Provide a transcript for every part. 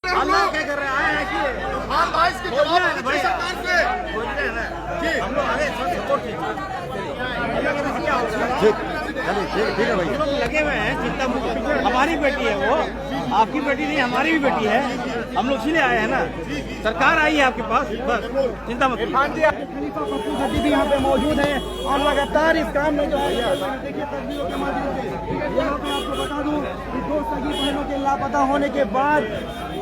हैं हम लोग। क्या कर रहे हैं, आए हैं कि तूफान बारिश के जवाब दीजिए सरकार से। हम लोग आगे सपोर्ट कीजिए। ठीक है भाई, लगे हुए हैं चिंता मुक्त। हमारी बेटी है वो, आपकी बेटी नहीं, हमारी भी बेटी है। हम लोग इसीलिए आए हैं ना, सरकार आई है आपके पास, बस चिंता मत कीजिए। खलीफा पप्पू सदी भी यहाँ पे मौजूद हैं और लगातार इस काम में जो है देखिए तस्वीरों के माध्यम से यहाँ पे आपको बता दूं कि 2 सगी बहनों के लापता होने के बाद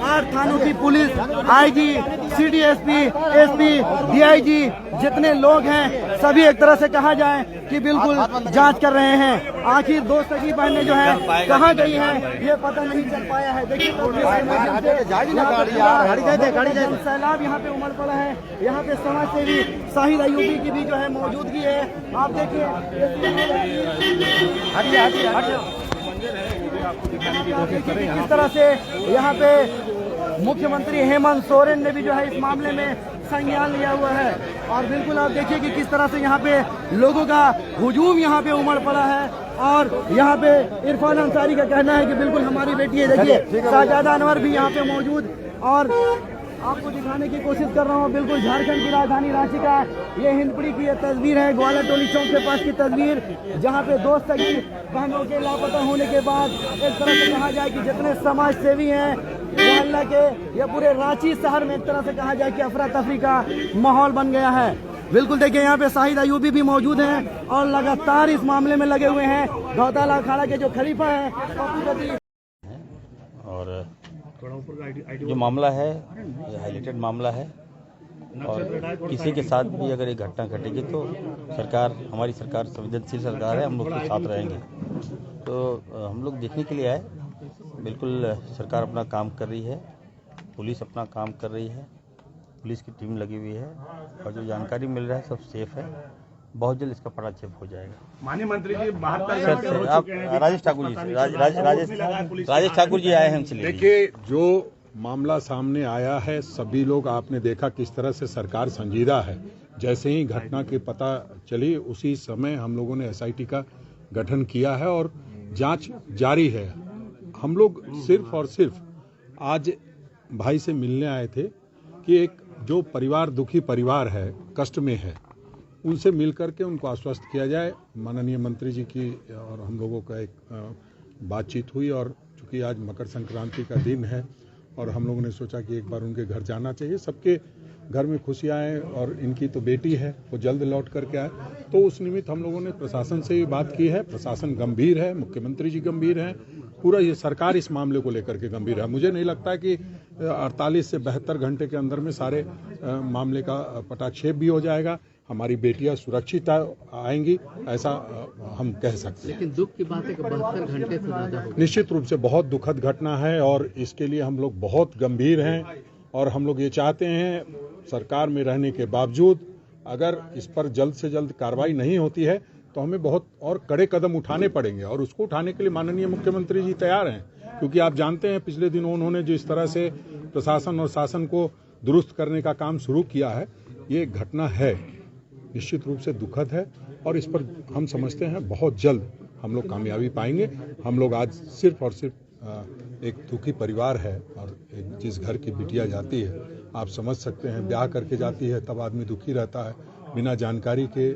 8 थानों की पुलिस, आईजी, सीडीएसपी, एसपी, डीआईजी जितने लोग हैं सभी एक तरह से कहा जाए कि बिल्कुल जांच कर रहे हैं। आखिर 2 सगी बहनें जो है कहाँ गई हैं ये पता नहीं चल पाया है। देखिए सैलाब यहाँ पे उमड़ पड़ा है। यहाँ पे समाज सेवी शाहिद अयूबी की भी जो है मौजूदगी है। आप देखिए किस तरह से यहाँ पे मुख्यमंत्री हेमंत सोरेन ने भी जो है इस मामले में संज्ञान लिया हुआ है। और बिल्कुल आप देखिए कि किस तरह से यहाँ पे लोगों का हुजूम यहाँ पे उमड़ पड़ा है। और यहाँ पे इरफान अंसारी का कहना है कि बिल्कुल हमारी बेटी है। देखिए शाहजादा अनवर भी यहाँ पे मौजूद। और आपको दिखाने की कोशिश कर रहा हूँ बिल्कुल झारखंड की राजधानी रांची का ये हिंदपीढ़ी की ये तस्वीर है, ग्वाला टोली चौक के पास की तस्वीर, जहाँ पे 2 सगी बहनों के लापता होने के बाद एक तरह से कहा जाए कि जितने समाज सेवी हैं मोहल्ला के या पूरे रांची शहर में एक तरह से कहा जाए कि अफरा तफरी का माहौल बन गया है। बिल्कुल देखिए यहाँ पे शाहिद अयूबी भी मौजूद हैं और लगातार इस मामले में लगे हुए हैं। गौताला अखाड़ा के जो खलीफा है और जो मामला है ये हाईलाइटेड मामला है और किसी के साथ भी अगर ये घटना घटेगी तो सरकार, हमारी सरकार संवेदनशील सरकार है, हम लोग के साथ रहेंगे। तो हम लोग देखने के लिए आए। बिल्कुल सरकार अपना काम कर रही है, पुलिस अपना काम कर रही है, पुलिस की टीम लगी हुई है और जो जानकारी मिल रहा है सब सेफ है। बहुत जल्द इसका पटाक्षेप हो जाएगा। माननीय मंत्री जी 72 घंटे हो आप चुके हैं। राजेश ठाकुर जी राजेश ठाकुर जी आए हैं हमसे। देखिए जो मामला सामने आया है, सभी लोग आपने देखा किस तरह से सरकार संजीदा है। जैसे ही घटना की पता चली उसी समय हम लोगों ने एसआईटी का गठन किया है और जांच जारी है। हम लोग सिर्फ और सिर्फ आज भाई से मिलने आए थे कि एक जो परिवार, दुखी परिवार है, कष्ट में है, उनसे मिलकर के उनको आश्वस्त किया जाए। माननीय मंत्री जी की और हम लोगों का एक बातचीत हुई और चूंकि आज मकर संक्रांति का दिन है और हम लोगों ने सोचा कि एक बार उनके घर जाना चाहिए। सबके घर में खुशियाँ हैं और इनकी तो बेटी है, वो जल्द लौट करके आए। तो उस निमित्त हम लोगों ने प्रशासन से भी बात की है। प्रशासन गंभीर है, मुख्यमंत्री जी गंभीर हैं, पूरा ये सरकार इस मामले को लेकर के गंभीर है। मुझे नहीं लगता है कि 48 से 72 घंटे के अंदर में सारे मामले का पटाक्षेप भी हो जाएगा। हमारी बेटियां सुरक्षित आएंगी ऐसा हम कह सकते हैं। लेकिन दुख की बात है कि 72 घंटे से ज्यादा हो गया। निश्चित रूप से बहुत दुखद घटना है और इसके लिए हम लोग बहुत गंभीर हैं और हम लोग ये चाहते हैं सरकार में रहने के बावजूद अगर इस पर जल्द से जल्द कार्रवाई नहीं होती है तो हमें बहुत और कड़े कदम उठाने पड़ेंगे और उसको उठाने के लिए माननीय मुख्यमंत्री जी तैयार हैं। क्योंकि आप जानते हैं पिछले दिनों उन्होंने जिस तरह से प्रशासन और शासन को दुरुस्त करने का काम शुरू किया है, ये घटना है निश्चित रूप से दुखद है और इस पर हम समझते हैं बहुत जल्द हम लोग कामयाबी पाएंगे। हम लोग आज सिर्फ और सिर्फ एक दुखी परिवार है और एक जिस घर की बिटिया जाती है, आप समझ सकते हैं, ब्याह करके जाती है तब आदमी दुखी रहता है, बिना जानकारी के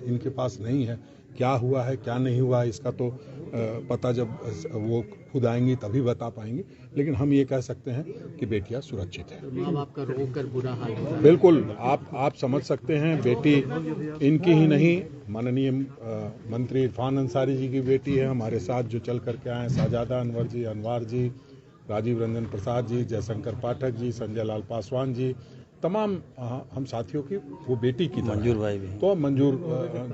इनके पास नहीं है क्या हुआ है क्या नहीं हुआ, इसका तो पता जब वो खुद आएंगी तभी बता पाएंगे। लेकिन हम ये कह सकते हैं कि बेटियां सुरक्षित है। माँ बाप का रो कर बुरा हाल है। बिल्कुल आप समझ सकते हैं, बेटी इनकी ही नहीं, माननीय मंत्री इरफान अंसारी जी की बेटी है। हमारे साथ जो चल करके आए शाहजादा अनवर जी, राजीव रंजन प्रसाद जी, जयशंकर पाठक जी, संजय लाल पासवान जी, तमाम हम साथियों की वो बेटी की मंजूर भाई भी तो मंजूर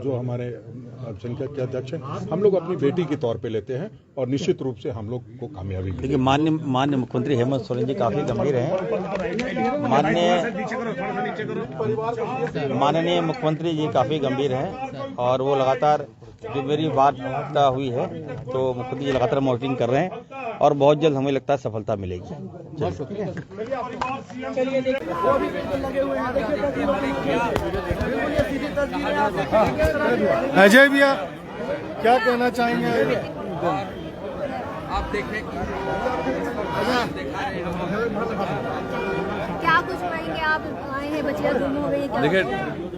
जो हमारे अल्पसंख्यक के अध्यक्ष हैं, हम लोग अपनी बेटी के तौर पे लेते हैं और निश्चित रूप से हम लोग को कामयाबी मिलेगी। देखिए माननीय मुख्यमंत्री हेमंत सोरेन जी काफी गंभीर हैं। माननीय मुख्यमंत्री जी काफी गंभीर हैं और वो लगातार जो मेरी वार्ता हुई है तो मुख्यमंत्री जी लगातार मॉनिटरिंग कर रहे हैं और बहुत जल्द हमें लगता है सफलता मिलेगी। अजय भैया क्या कहना चाहेंगे? आप देखें क्या कुछ कहेंगे आप? आए हैं, बच्चियां गुम हो गई, क्या? देखिए,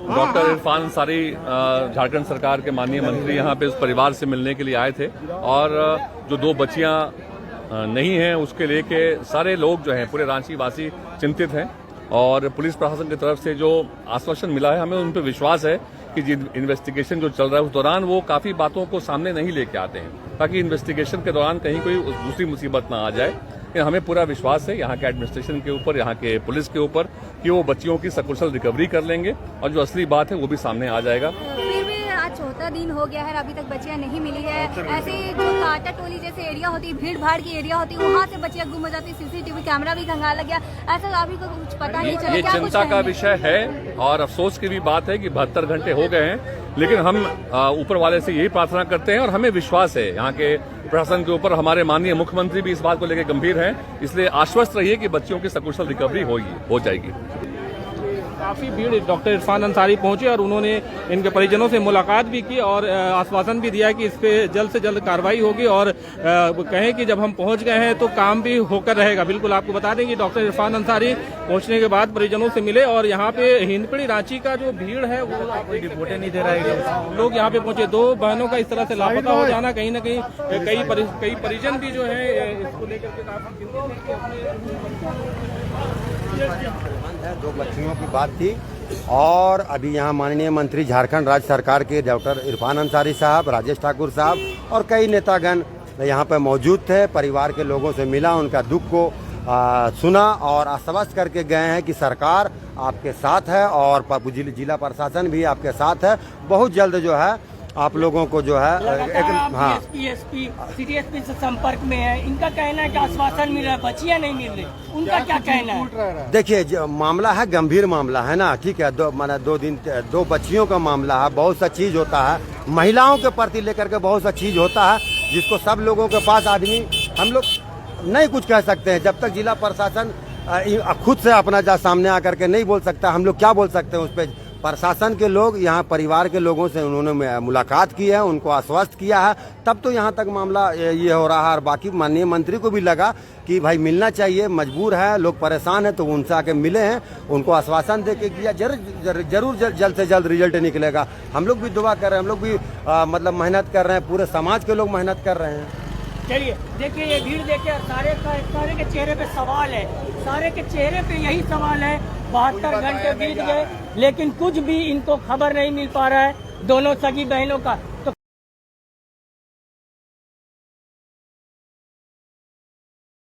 डॉक्टर इरफान अंसारी झारखंड सरकार के माननीय मंत्री यहाँ पे उस परिवार से मिलने के लिए आए थे और जो 2 बच्चियां नहीं हैं उसके लेके सारे लोग जो हैं पूरे रांची वासी चिंतित हैं और पुलिस प्रशासन की तरफ से जो आश्वासन मिला है हमें उन पर विश्वास है कि इन्वेस्टिगेशन जो चल रहा है उस दौरान वो काफी बातों को सामने नहीं लेके आते हैं ताकि इन्वेस्टिगेशन के दौरान कहीं कोई दूसरी मुसीबत ना आ जाए। लेकिन हमें पूरा विश्वास है यहाँ के एडमिनिस्ट्रेशन के ऊपर, यहाँ के पुलिस के ऊपर कि वो बच्चियों की सकुशल रिकवरी कर लेंगे और जो असली बात है वो भी सामने आ जाएगा। फिर भी आज 4था दिन हो गया है, अभी तक बच्चियां नहीं मिली है। ऐसे जो काटा टोली जैसे एरिया होती है, भीड़ भाड़ की एरिया होती है, वहाँ से बच्चियां गुम हो जाती है, CCTV कैमरा भी खंगाला गया, ऐसा अभी को कुछ पता नहीं चला। ये चिंता का विषय है और अफसोस की भी बात है कि 72 घंटे हो गए हैं, लेकिन हम ऊपर वाले से यही प्रार्थना करते हैं और हमें विश्वास है यहाँ के प्रशासन के ऊपर। हमारे माननीय मुख्यमंत्री भी इस बात को लेकर गंभीर हैं, इसलिए आश्वस्त रहिए कि बच्चियों की सकुशल रिकवरी हो जाएगी। काफ़ी भीड़ डॉक्टर इरफान अंसारी पहुंचे और उन्होंने इनके परिजनों से मुलाकात भी की और आश्वासन भी दिया कि इस पे जल्द से जल्द कार्रवाई होगी और कहें कि जब हम पहुंच गए हैं तो काम भी होकर रहेगा। बिल्कुल आपको बता दें कि डॉक्टर इरफान अंसारी पहुंचने के बाद परिजनों से मिले और यहाँ पे हिंदपीढ़ी रांची का जो भीड़ है वो कोई रिपोर्टें नहीं दे रहा है। लोग यहाँ पे पहुंचे, 2 बहनों का इस तरह से लापता हो जाना कहीं ना कहीं कई परिजन भी जो है इसको लेकर के काफी चिंतित है। 2 बच्चियों की बात थी और अभी यहाँ माननीय मंत्री झारखंड राज्य सरकार के डॉक्टर इरफान अंसारी साहब, राजेश ठाकुर साहब और कई नेतागण यहाँ पर मौजूद थे। परिवार के लोगों से मिला, उनका दुख को सुना और आश्वस्त करके गए हैं कि सरकार आपके साथ है और जिला प्रशासन भी आपके साथ है। बहुत जल्द जो है आप लोगों को जो है एसपी सिटी एसपी से संपर्क में है, इनका कहना है कि आश्वासन मिल रहा है, बच्चियां नहीं मिल रही, उनका क्या कहना है? देखिए, मामला है गंभीर मामला है ना, ठीक है। 2 बच्चियों का मामला है, बहुत सा चीज होता है महिलाओं के प्रति लेकर के, बहुत सा चीज होता है जिसको सब लोगों के पास आदमी हम लोग नहीं कुछ कह सकते हैं। जब तक जिला प्रशासन खुद से अपना सामने आकर के नहीं बोल सकता, हम लोग क्या बोल सकते हैं उस पर। प्रशासन के लोग यहाँ परिवार के लोगों से उन्होंने मुलाकात की है, उनको आश्वस्त किया है, तब तो यहाँ तक मामला ये हो रहा है। और बाकी माननीय मंत्री को भी लगा कि भाई मिलना चाहिए, मजबूर है, लोग परेशान है, तो उनसे आके मिले हैं, उनको आश्वासन दे के किया। जरूर जल्द से जल्द रिजल्ट निकलेगा। हम लोग भी दुआ कर रहे हैं, हम लोग भी मतलब मेहनत कर रहे हैं, पूरे समाज के लोग मेहनत कर रहे हैं। चलिए देखिए, ये भीड़ देखिए, सारे के चेहरे पे सवाल है, सारे के चेहरे पे यही सवाल है। 72 घंटे बीत गए लेकिन कुछ भी इनको खबर नहीं मिल पा रहा है। दोनों सगी बहनों का